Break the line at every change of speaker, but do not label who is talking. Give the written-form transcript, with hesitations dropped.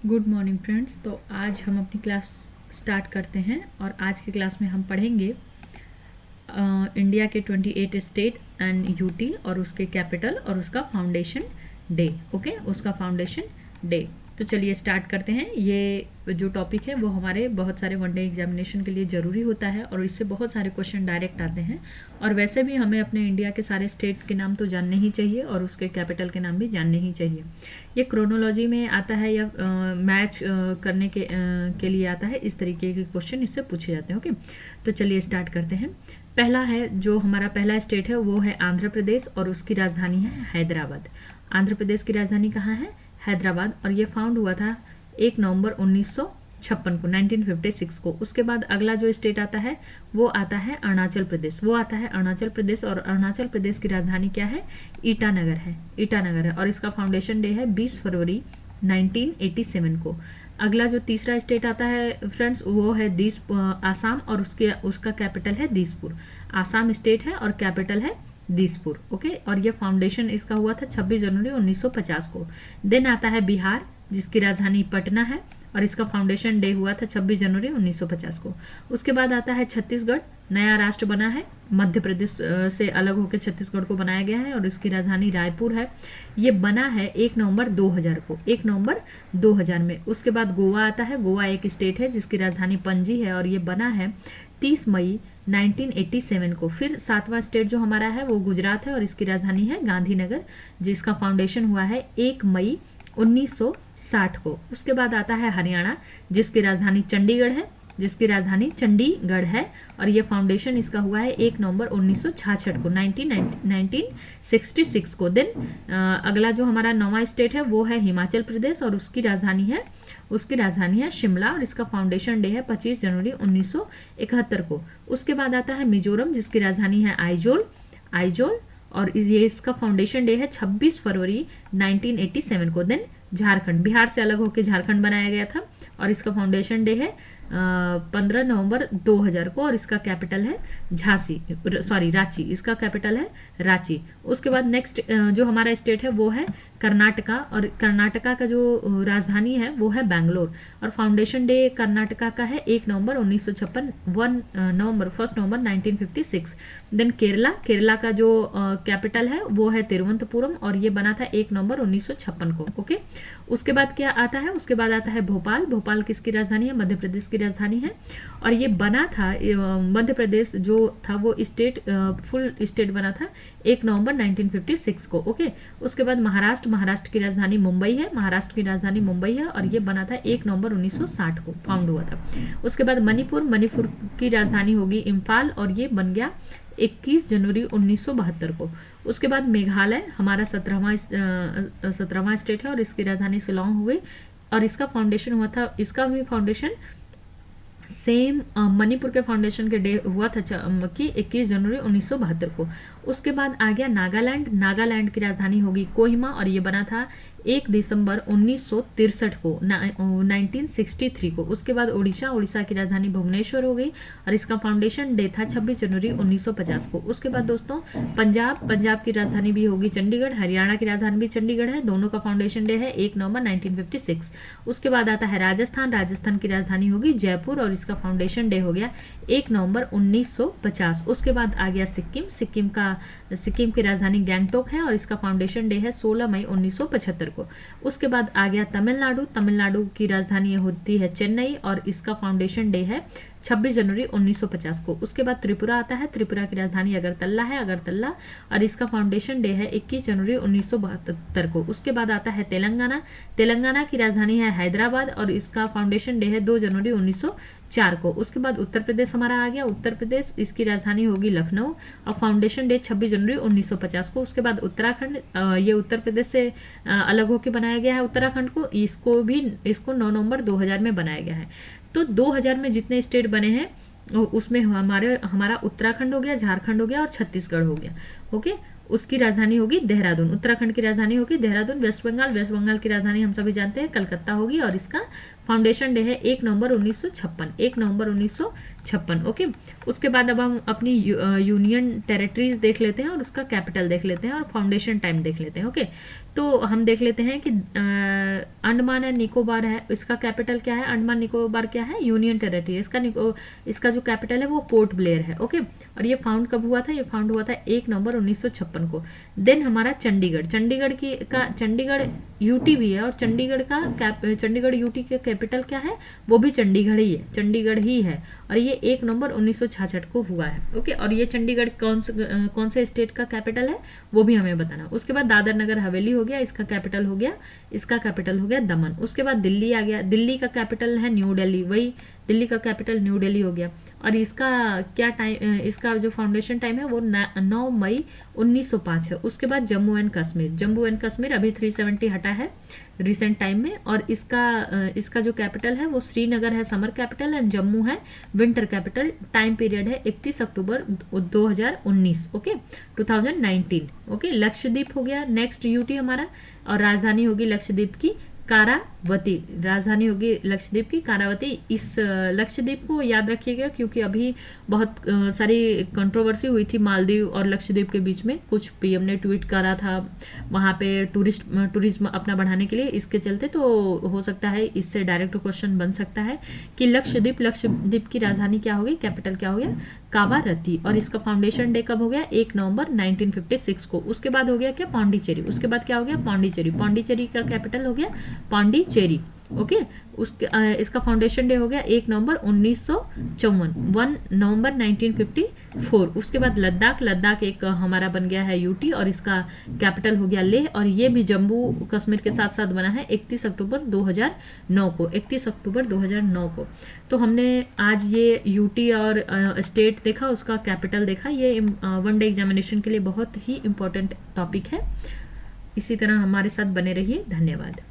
Good morning friends. तो आज हम अपनी क्लास स्टार्ट करते हैं और आज की क्लास में हम पढ़ेंगे इंडिया के 28 स्टेट एंड यूटी और उसके कैपिटल और उसका फाउंडेशन डे। ओके, उसका फाउंडेशन डे। तो चलिए स्टार्ट करते हैं। ये जो टॉपिक है वो हमारे बहुत सारे वनडे एग्जामिनेशन के लिए ज़रूरी होता है और इससे बहुत सारे क्वेश्चन डायरेक्ट आते हैं। और वैसे भी हमें अपने इंडिया के सारे स्टेट के नाम तो जानने ही चाहिए और उसके कैपिटल के नाम भी जानने ही चाहिए। ये क्रोनोलॉजी में आता है या मैच करने के लिए आता है। इस तरीके के क्वेश्चन इससे पूछे जाते हैं। ओके, तो चलिए स्टार्ट करते हैं। पहला है, जो हमारा पहला स्टेट है वो है आंध्र प्रदेश और उसकी राजधानी है हैदराबाद। आंध्र प्रदेश की राजधानी कहाँ है? हैदराबाद। और ये फाउंड हुआ था 1 नवंबर 1956 को, 1956 को। उसके बाद अगला जो स्टेट आता है वो आता है अरुणाचल प्रदेश। और अरुणाचल प्रदेश की राजधानी क्या है? ईटानगर है। और इसका फाउंडेशन डे है 20 फरवरी 1987 को। अगला जो तीसरा स्टेट आता है फ्रेंड्स वो है आसाम और उसका कैपिटल है दिसपुर। आसाम स्टेट है और कैपिटल है दिसपुर। ओके, और ये फाउंडेशन इसका हुआ था 26 जनवरी 1950 को। देन आता है बिहार जिसकी राजधानी पटना है और इसका फाउंडेशन डे हुआ था 26 जनवरी 1950 को। उसके बाद आता है छत्तीसगढ़। नया राष्ट्र बना है, मध्य प्रदेश से अलग होकर छत्तीसगढ़ को बनाया गया है और इसकी राजधानी रायपुर है। ये बना है 1 नवंबर 2000 को, 1 नवंबर 2000 में। उसके बाद गोवा आता है। गोवा एक स्टेट है जिसकी राजधानी पणजी है और ये बना है 30 मई 1987 को। फिर सातवां स्टेट जो हमारा है वो गुजरात है और इसकी राजधानी है गांधीनगर, जिसका फाउंडेशन हुआ है 1 मई 1960 को। उसके बाद आता है हरियाणा जिसकी राजधानी चंडीगढ़ है और ये फाउंडेशन इसका हुआ है 1 नवंबर 1966 को, 1966 को। देन अगला जो हमारा 9वां स्टेट है वो है हिमाचल प्रदेश और उसकी राजधानी है शिमला और इसका फाउंडेशन डे है 25 जनवरी 1971 को। उसके बाद आता है मिजोरम जिसकी राजधानी है आइजोल और ये इसका फाउंडेशन डे है 26 फरवरी 1987 को। देन झारखंड, बिहार से अलग होकर झारखंड बनाया गया था और इसका फाउंडेशन डे है 15 नवंबर 2000 को और इसका कैपिटल है रांची। इसका कैपिटल है रांची। उसके बाद नेक्स्ट जो हमारा स्टेट है वो है कर्नाटका और कर्नाटका का जो राजधानी है वो है बैंगलोर और फाउंडेशन डे कर्नाटका का है 1 नवंबर 1956, 1 नवंबर 1956। देन केरला का जो कैपिटल है वो है तिरुवनंतपुरम और ये बना था 1 नवंबर 1956 को। ओके, उसके बाद क्या आता है? उसके बाद आता है भोपाल किसकी राजधानी है? मध्य प्रदेश की राजधानी है और ये बना था मध्य प्रदेश जो था वो फुल स्टेट बना था 1 नवंबर 1956 को। ओके, उसके बाद महाराष्ट्र की राजधानी मुंबई है और ये बना था 1 नवंबर 1960 को, फाउंड हुआ था। उसके बाद मणिपुर की राजधानी होगी इम्फाल और ये बन गया 21 जनवरी 1972 को। उसके बाद मेघालय हमारा 17वां स्टेट है और इसकी राजधानी शिलोंग हुई और इसका फाउंडेशन हुआ था, इसका भी फाउंडेशन सेम मणिपुर के फाउंडेशन के डे हुआ था कि 21 जनवरी 1972 को। उसके बाद आ गया नागालैंड की राजधानी होगी कोहिमा और ये बना था 1 दिसंबर 1963 को, 1963 को। उसके बाद उड़ीसा की राजधानी भुवनेश्वर हो गई और इसका फाउंडेशन डे था 26 जनवरी 1950 को। उसके बाद दोस्तों पंजाब की राजधानी भी होगी चंडीगढ़, हरियाणा की राजधानी भी चंडीगढ़ है, दोनों का फाउंडेशन डे है 1 नवंबर 1956। उसके बाद आता है राजस्थान की राजधानी होगी जयपुर और इसका फाउंडेशन डे हो गया 1 नवंबर 1950। उसके बाद आ गया सिक्किम की राजधानी गैंगटोक है और इसका फाउंडेशन डे है 16 मई 1975 को। उसके बाद आ गया तमिलनाडु की राजधानी होती है चेन्नई और इसका फाउंडेशन डे है 26 जनवरी 1950 को। उसके बाद त्रिपुरा आता है, त्रिपुरा की राजधानी अगरतला और इसका फाउंडेशन डे है 21 जनवरी 1972 को। उसके बाद आता है तेलंगाना की राजधानी है हैदराबाद और इसका फाउंडेशन डे है 2 जनवरी 1904 को। उसके बाद उत्तर प्रदेश हमारा आ गया, उत्तर प्रदेश इसकी राजधानी होगी लखनऊ और फाउंडेशन डे 26 जनवरी 1950 को। उसके बाद उत्तराखंड, ये उत्तर प्रदेश से अलग होकर बनाया गया है उत्तराखंड को, इसको 9 नवंबर 2000 में बनाया गया है। तो 2000 में जितने स्टेट बने हैं उसमें हमारा उत्तराखंड हो गया, झारखंड हो गया और छत्तीसगढ़ हो गया। ओके, उसकी राजधानी होगी देहरादून, उत्तराखंड की राजधानी होगी देहरादून। वेस्ट बंगाल की राजधानी हम सभी जानते हैं कलकत्ता होगी और इसका फाउंडेशन डे है 1 नवंबर 1956। ओके, उसके बाद अब हम अपनी यूनियन टेरिटरीज देख लेते हैं और उसका कैपिटल देख लेते हैं और फाउंडेशन टाइम देख लेते हैं। ओके, तो हम देख लेते हैं कि अंडमान एंड निकोबार है, इसका कैपिटल क्या है? अंडमान निकोबार क्या है? Union territory. इसका जो कैपिटल है वो पोर्ट ब्लेयर है। ओके, और ये फाउंड कब हुआ था? ये फाउंड हुआ था 1 नवंबर 1956 को। देन हमारा चंडीगढ़, चंडीगढ़ यूटी भी है, और चंडीगढ़ यूटी का कैपिटल क्या है? वो भी चंडीगढ़ ही है, और ये 1 नवंबर 1966 को हुआ है। ओके, और ये चंडीगढ़ कौन से स्टेट का कैपिटल है वो भी हमें बताना। उसके बाद दादर नगर हवेली हो गया, इसका कैपिटल हो गया दमन। उसके बाद दिल्ली आ गया, दिल्ली का कैपिटल है न्यू दिल्ली, वही दिल्ली का कैपिटल न्यू दिल्ली हो गया। और इसका क्या टाइम, इसका जो फाउंडेशन टाइम है वो 9 मई 1905 है। उसके बाद जम्मू एंड कश्मीर अभी 370 हटा है रिसेंट टाइम में, और इसका जो कैपिटल है वो श्रीनगर है, समर कैपिटल, एंड जम्मू है विंटर कैपिटल। टाइम पीरियड है 31 अक्टूबर 2019। ओके, 2019। ओके, लक्षद्वीप हो गया नेक्स्ट यूटी हमारा, और राजधानी होगी लक्षद्वीप की कारावती। इस लक्षद्वीप को याद रखिएगा, क्योंकि अभी बहुत सारी कंट्रोवर्सी हुई थी मालदीव और लक्षद्वीप के बीच में। कुछ पीएम ने ट्वीट करा था वहाँ पे टूरिज्म अपना बढ़ाने के लिए, इसके चलते तो हो सकता है इससे डायरेक्ट क्वेश्चन बन सकता है कि लक्षद्वीप की राजधानी क्या होगी, कैपिटल क्या हो गया? कावारती। और इसका फाउंडेशन डे कब हो गया? 1 नवंबर 1956 को। उसके बाद हो गया क्या? पांडिचेरी। उसके बाद क्या हो गया? पांडिचेरी का कैपिटल हो गया पांडिचेरी। ओके, इसका फाउंडेशन डे हो गया 1 नवंबर 1954, 1 नवंबर 1954। उसके बाद लद्दाख एक हमारा बन गया है यूटी, और इसका कैपिटल हो गया लेह, और ये भी जम्मू कश्मीर के साथ साथ बना है 31 अक्टूबर 2009 को। तो हमने आज ये यूटी और स्टेट देखा, उसका कैपिटल देखा। ये वन डे एग्जामिनेशन के लिए बहुत ही इंपॉर्टेंट टॉपिक है। इसी तरह हमारे साथ बने रहिए। धन्यवाद।